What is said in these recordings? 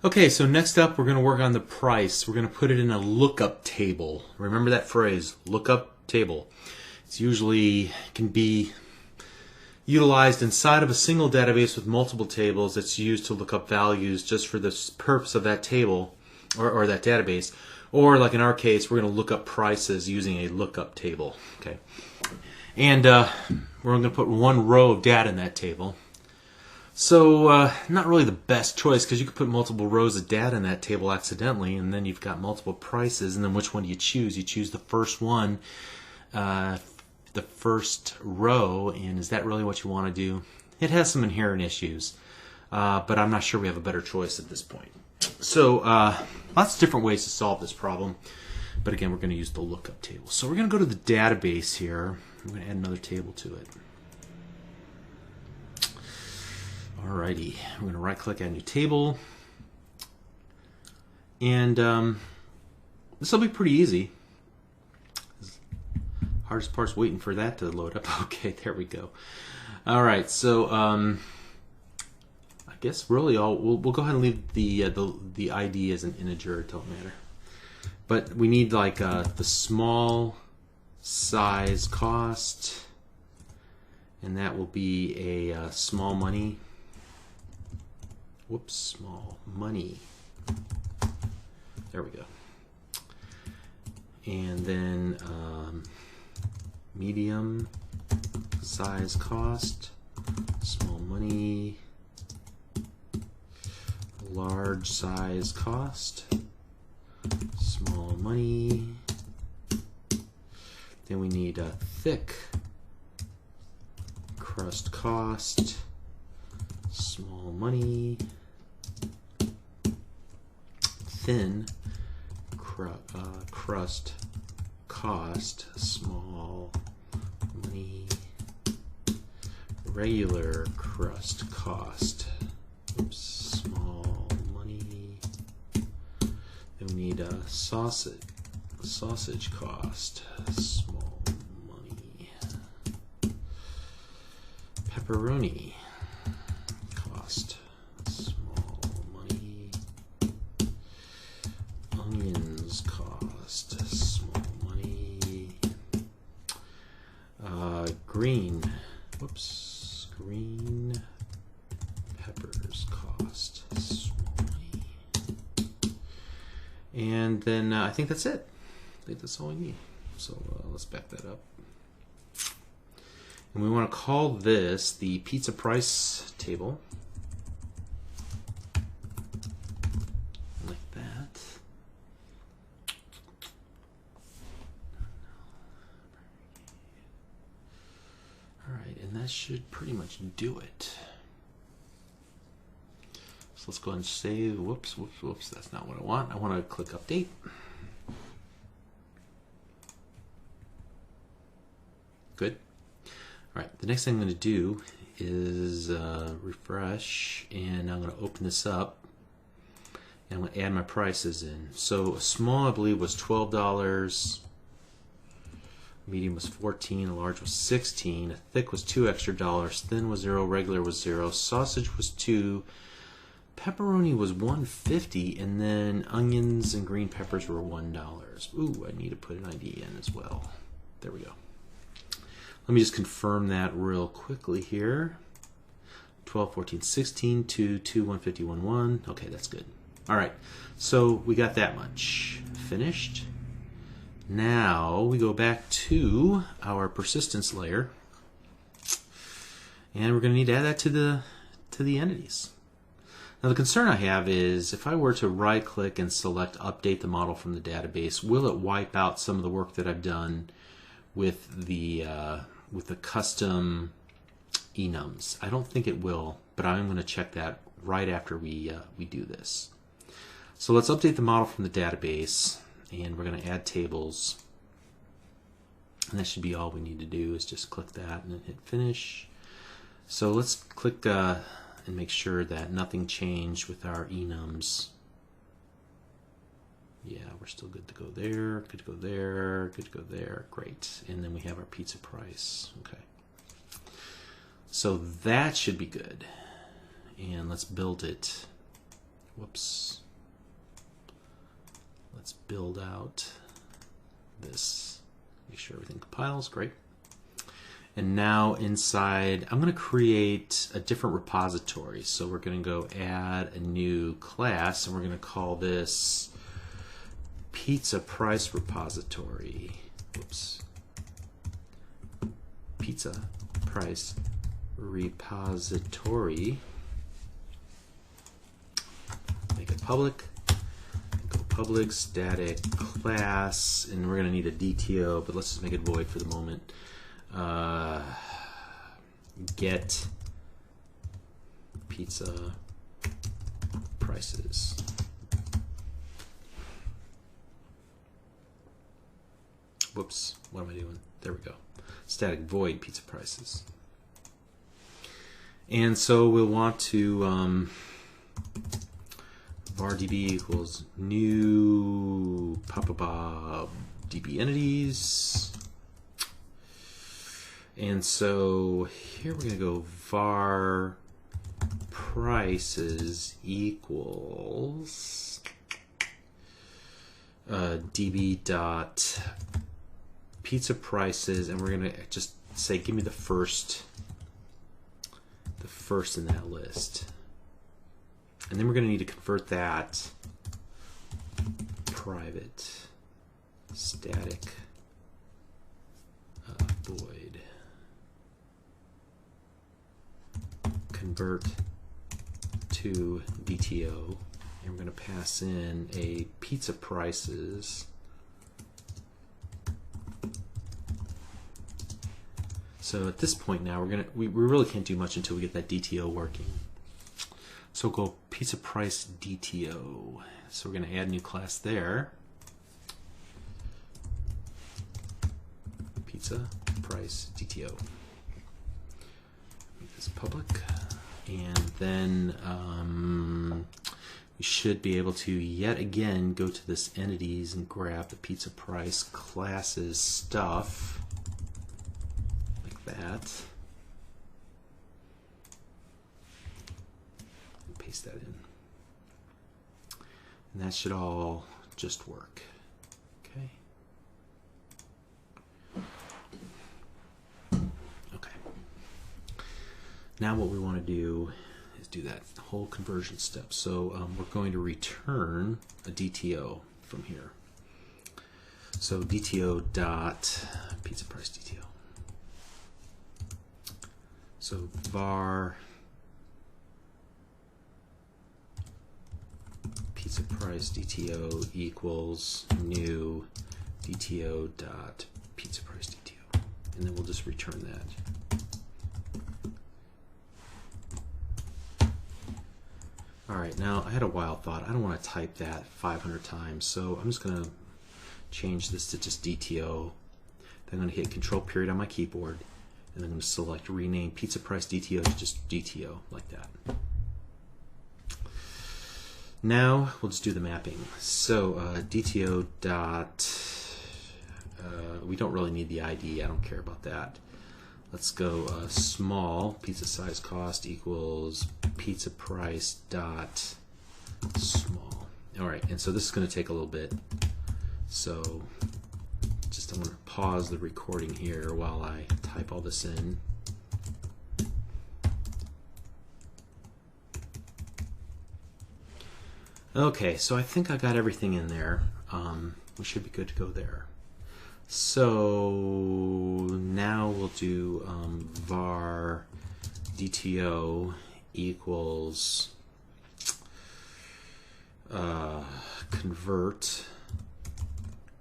Okay, so next up we're going to work on the price. We're going to put it in a lookup table. Remember that phrase, lookup table. It's usually can be utilized inside of a single database with multiple tables that's used to look up values just for the purpose of that table or that database. Or like in our case, we're going to look up prices using a lookup table. Okay, and we're going to put one row of data in that table. So not really the best choice because you could put multiple rows of data in that table accidentally, and then you've got multiple prices, and then which one do you choose? You choose the first one, the first row, and is that really what you want to do? It has some inherent issues, but I'm not sure we have a better choice at this point. So lots of different ways to solve this problem, but again, we're going to use the lookup table. So we're going to go to the database here. I'm going to add another table to it. Alrighty, we're going to right-click Add New Table, and this will be pretty easy. Hardest part's waiting for that to load up. Okay, there we go. All right, so I guess really we'll go ahead and leave the ID as an integer. It don't matter, but we need like the small size cost, and that will be a small money. Whoops, small money. There we go. And then medium size cost, small money, large size cost, small money. Then we need a thick crust cost, small money, thin crust cost, small money, regular crust cost, oops, small money. Then we need a sausage cost, small money, pepperoni cost, small money, onions cost, small money, green peppers cost, small money. And then I think that's it. I think that's all we need. So let's back that up. And we want to call this the pizza price table. Like that. Alright, and that should pretty much do it. So let's go ahead and save. Whoops, that's not what I want. I want to click update. Good. Alright, the next thing I'm going to do is refresh, and I'm going to open this up, and I'm going to add my prices in. So a small, I believe, was $12, medium was $14, a large was $16, a thick was $2 extra, thin was $0, regular was $0, sausage was $2, pepperoni was $1.50, and then onions and green peppers were $1. Ooh, I need to put an ID in as well. There we go. Let me just confirm that real quickly here. 12, 14, 16, 2, 2, 150, 1, 1. Okay, that's good. All right, so we got that much finished. Now we go back to our persistence layer, and we're going to need to add that to the entities. Now the concern I have is if I were to right-click and select Update the Model from the database, will it wipe out some of the work that I've done with the custom enums? I don't think it will, but I'm going to check that right after we do this. So let's update the model from the database, and we're going to add tables. And that should be all we need to do is just click that and then hit finish. So let's click and make sure that nothing changed with our enums. Yeah, we're still good to go there, good to go there, good to go there. Great. And then we have our pizza price. Okay. So that should be good. And let's build it. Whoops. Let's build out this. Make sure everything compiles. Great. And now inside, I'm going to create a different repository. So we're going to go add a new class, and we're going to call this Pizza Price Repository. Whoops. Pizza Price Repository. Make it public. Go public static class, and we're going to need a DTO, but let's just make it void for the moment. Get pizza prices. Whoops, what am I doing? There we go. Static void pizza prices. And so we'll want to var db equals new db entities. And so here we're going to go var prices equals db dot pizza prices, and we're going to just say give me the first in that list. And then we're going to need to convert that private static void convert to DTO, and we're going to pass in a pizza prices So at this point now, we really can't do much until we get that DTO working. So go pizza price DTO. So we're going to add a new class there. Pizza price DTO. Make this public. And then we should be able to yet again go to this entities and grab the pizza price classes stuff like that. And paste that in. And that should all just work. Okay. Okay. Now what we want to do is do that whole conversion step. So we're going to return a DTO from here. So DTO dot pizza price DTO. So var pizza price DTO equals new DTO dot pizza price DTO, and then we'll just return that. All right, now I had a wild thought. I don't want to type that 500 times, so I'm just going to change this to just DTO. Then I'm going to hit Control period on my keyboard, and I'm going to select rename pizza price DTO to just DTO like that. Now we'll just do the mapping. So DTO dot, we don't really need the ID. I don't care about that. Let's go small pizza size cost equals pizza price dot small. All right, and so this is going to take a little bit. So just I'm going to pause the recording here while I type all this in. Okay, so I think I got everything in there. We should be good to go there. So now we'll do var DTO equals convert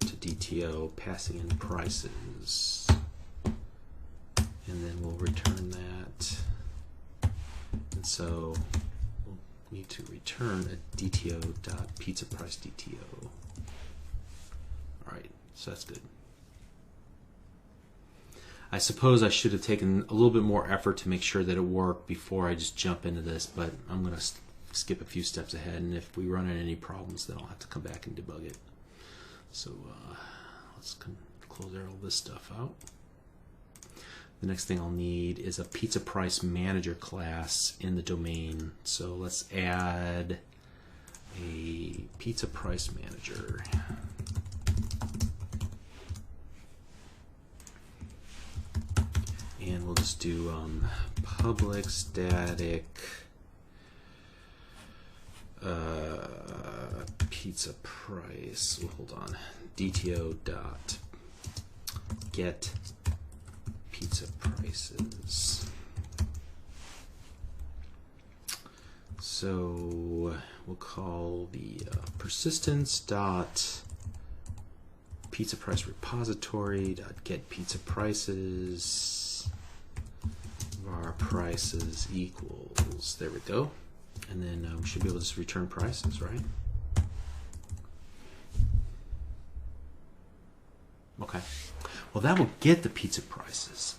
to DTO, passing in prices, and then we'll return that. And so we'll need to return a DTO dot pizza price DTO. All right, so that's good. I suppose I should have taken a little bit more effort to make sure that it worked before I just jump into this, but I'm going to skip a few steps ahead, and if we run into any problems, then I'll have to come back and debug it. So let's close all this stuff out. The next thing I'll need is a pizza price manager class in the domain. So let's add a pizza price manager. And we'll just do public static pizza price. Well, hold on. DTO dot get pizza prices. So we'll call the persistence dot pizza price repository dot get pizza prices var prices equals, there we go, and then we should be able to just return prices, right? Okay, well that will get the pizza prices.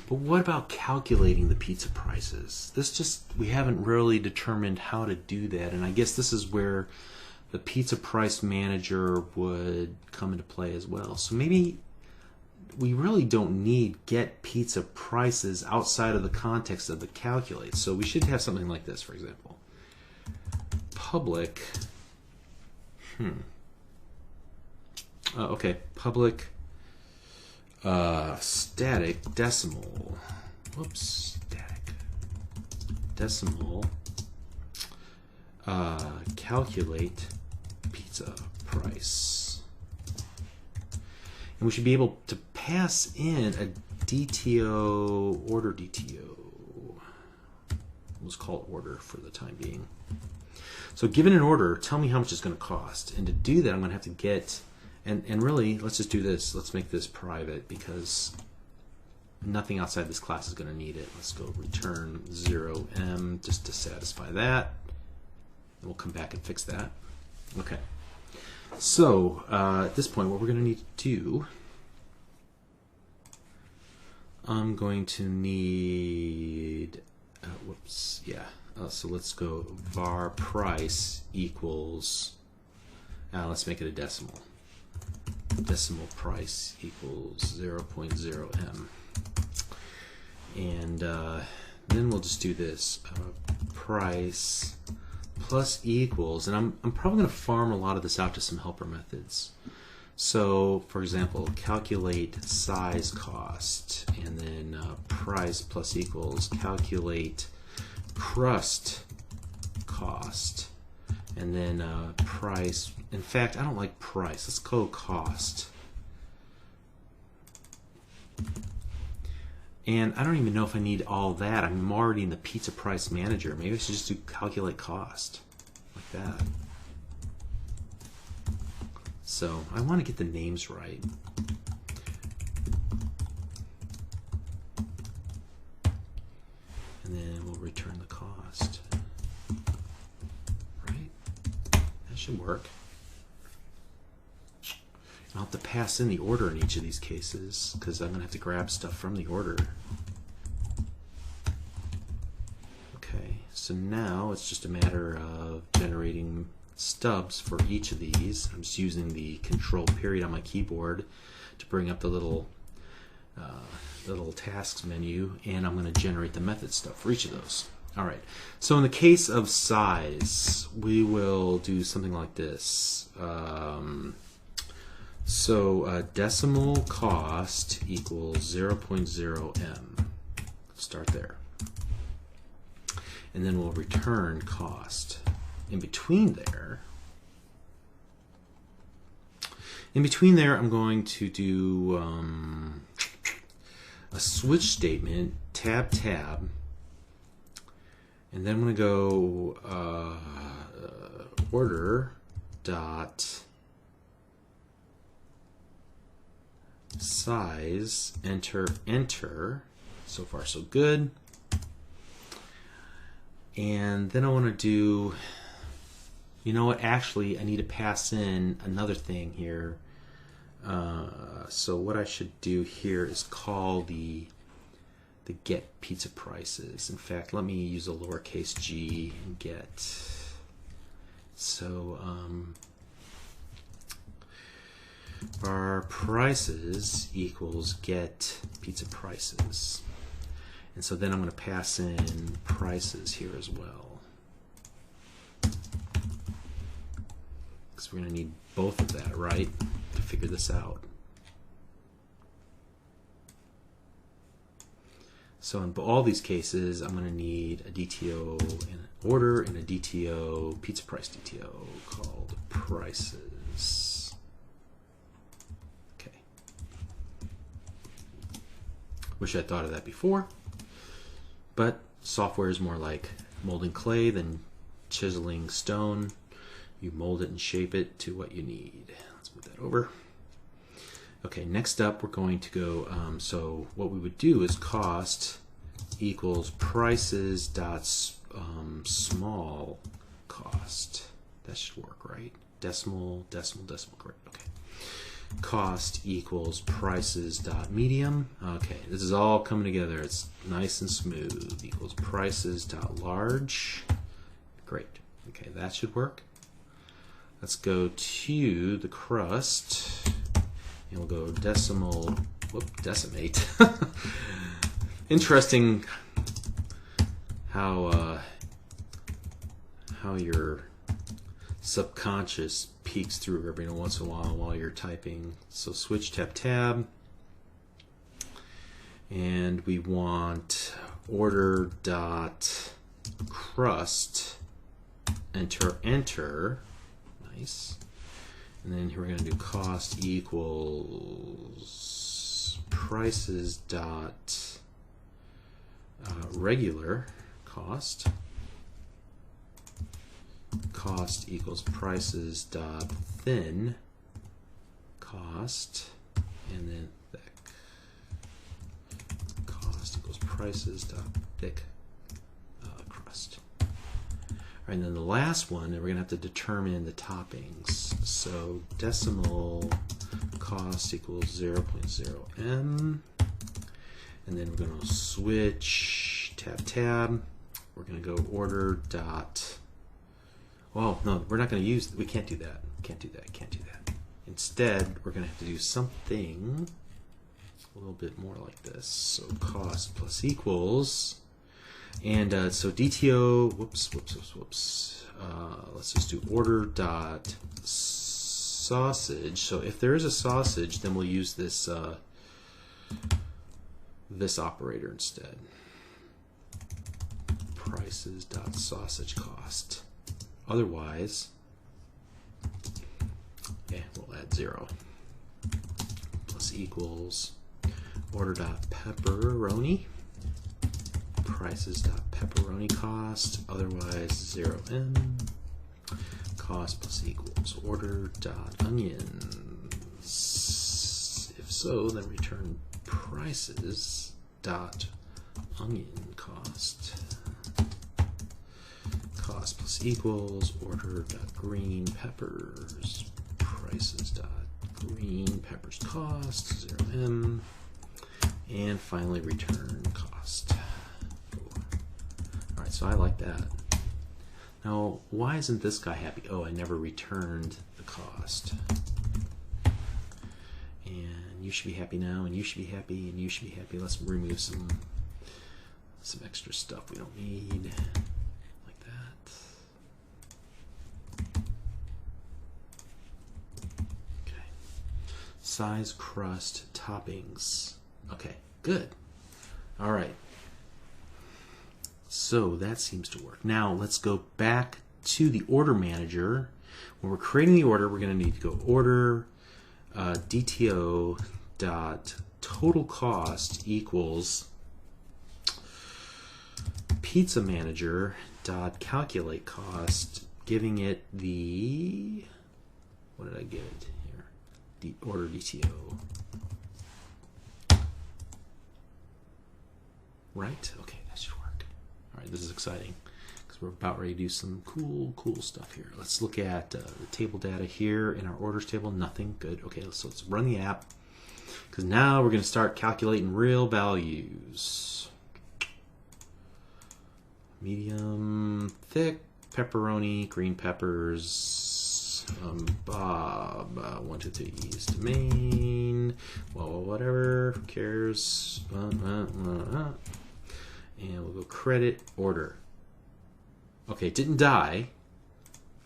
But what about calculating the pizza prices? We haven't really determined how to do that, and I guess this is where the pizza price manager would come into play as well. So maybe we really don't need get pizza prices outside of the context of the calculate. So we should have something like this, for example. Public, public static decimal, static decimal calculate pizza price. And we should be able to pass in a DTO, order DTO. Let's call it order for the time being. So given an order, tell me how much it's going to cost. And to do that, I'm going to have to get, and really, let's just do this. Let's make this private because nothing outside this class is going to need it. Let's go return 0m just to satisfy that. And we'll come back and fix that. Okay. So at this point, what we're going to need to do, I'm going to need, so let's go var price equals, let's make it a decimal. Decimal price equals 0.0m. And then we'll just do this, price plus equals, and I'm probably going to farm a lot of this out to some helper methods. So for example, calculate size cost, and then price plus equals calculate crust cost, and then price. In fact, I don't like price. Let's go cost. And I don't even know if I need all that. I'm already in the pizza price manager. Maybe I should just do calculate cost like that. So I want to get the names right. And then we'll return the cost. Right? That should work. I'll have to pass in the order in each of these cases because I'm going to have to grab stuff from the order. Okay, so now it's just a matter of generating stubs for each of these. I'm just using the control period on my keyboard to bring up the little tasks menu, and I'm going to generate the method stub for each of those. All right, so in the case of size, we will do something like this. Decimal cost equals 0.0m. Start there. And then we'll return cost. In between there, I'm going to do a switch statement, tab, and then I'm going to go order dot size, enter. So far so good. And then I want to do, you know what, actually I need to pass in another thing here. So what I should do here is call the get pizza prices. In fact, let me use a lowercase g and get. So our prices equals get pizza prices. And so then I'm going to pass in prices here as well. because we're going to need both of that, right, to figure this out. So in all these cases, I'm going to need a DTO and an order and a DTO, pizza price DTO called prices. Okay. Wish I'd thought of that before, but software is more like molding clay than chiseling stone. You mold it and shape it to what you need. Let's move that over. Okay, next up we're going to go, so what we would do is cost equals prices dot small cost. That should work, right? Decimal, decimal, decimal, correct, okay. Cost equals prices dot medium. Okay, this is all coming together. It's nice and smooth. Equals prices dot large. Great, okay, that should work. Let's go to the crust. And we'll go decimal, decimate. Interesting how your subconscious peeks through every once in a while you're typing. So switch tab, and we want order dot crust, enter, nice. And then here we're going to do cost equals prices dot regular cost. Cost equals prices dot thin cost, and then thick. Cost equals prices dot thick crust. All right, and then the last one, we're going to have to determine the toppings. So decimal cost equals 0.0m. And then we're going to switch tab. We're going to go order dot. Well, no, we're not going to use. We can't do that. Can't do that. Instead, we're going to have to do something a little bit more like this. So cost plus equals. And so DTO, whoops. Let's just do order dot sausage. So if there is a sausage, then we'll use this this operator instead. Prices dot sausage cost. Otherwise, yeah, we'll add 0. Plus equals order dot pepperoni. Prices dot pepperoni cost, otherwise 0m. Cost plus equals order dot onions. If so, then return prices dot onion cost. Cost plus equals order dot green peppers. Prices dot green peppers cost 0m. And finally return cost. Alright, so I like that. Now, why isn't this guy happy? Oh, I never returned the cost. And you should be happy now, and you should be happy, and you should be happy. Let's remove some extra stuff we don't need. Like that. Okay. Size, crust, toppings. Okay, good. All right. So that seems to work. Now let's go back to the order manager. When we're creating the order, we're going to need to go order DTO dot total cost equals pizza manager dot calculate cost, giving it the, what did I give it here? The order DTO. Right? Okay, that should work. All right, this is exciting because we're about ready to do some cool stuff here. Let's look at the table data here in our orders table. Nothing. Good. Okay, so let's run the app because now we're going to start calculating real values. Medium, thick, pepperoni, green peppers, Bob, 1, 2, 3 East Main, well, whatever, who cares, and we'll go credit order. Okay, it didn't die,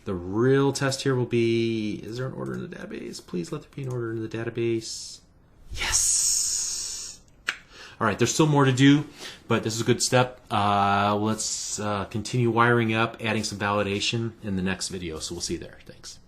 The real test here will be, is there an order in the database? Please let there be an order in the database. Yes! All right, there's still more to do, but this is a good step. Let's continue wiring up, adding some validation in the next video. So we'll see you there. Thanks.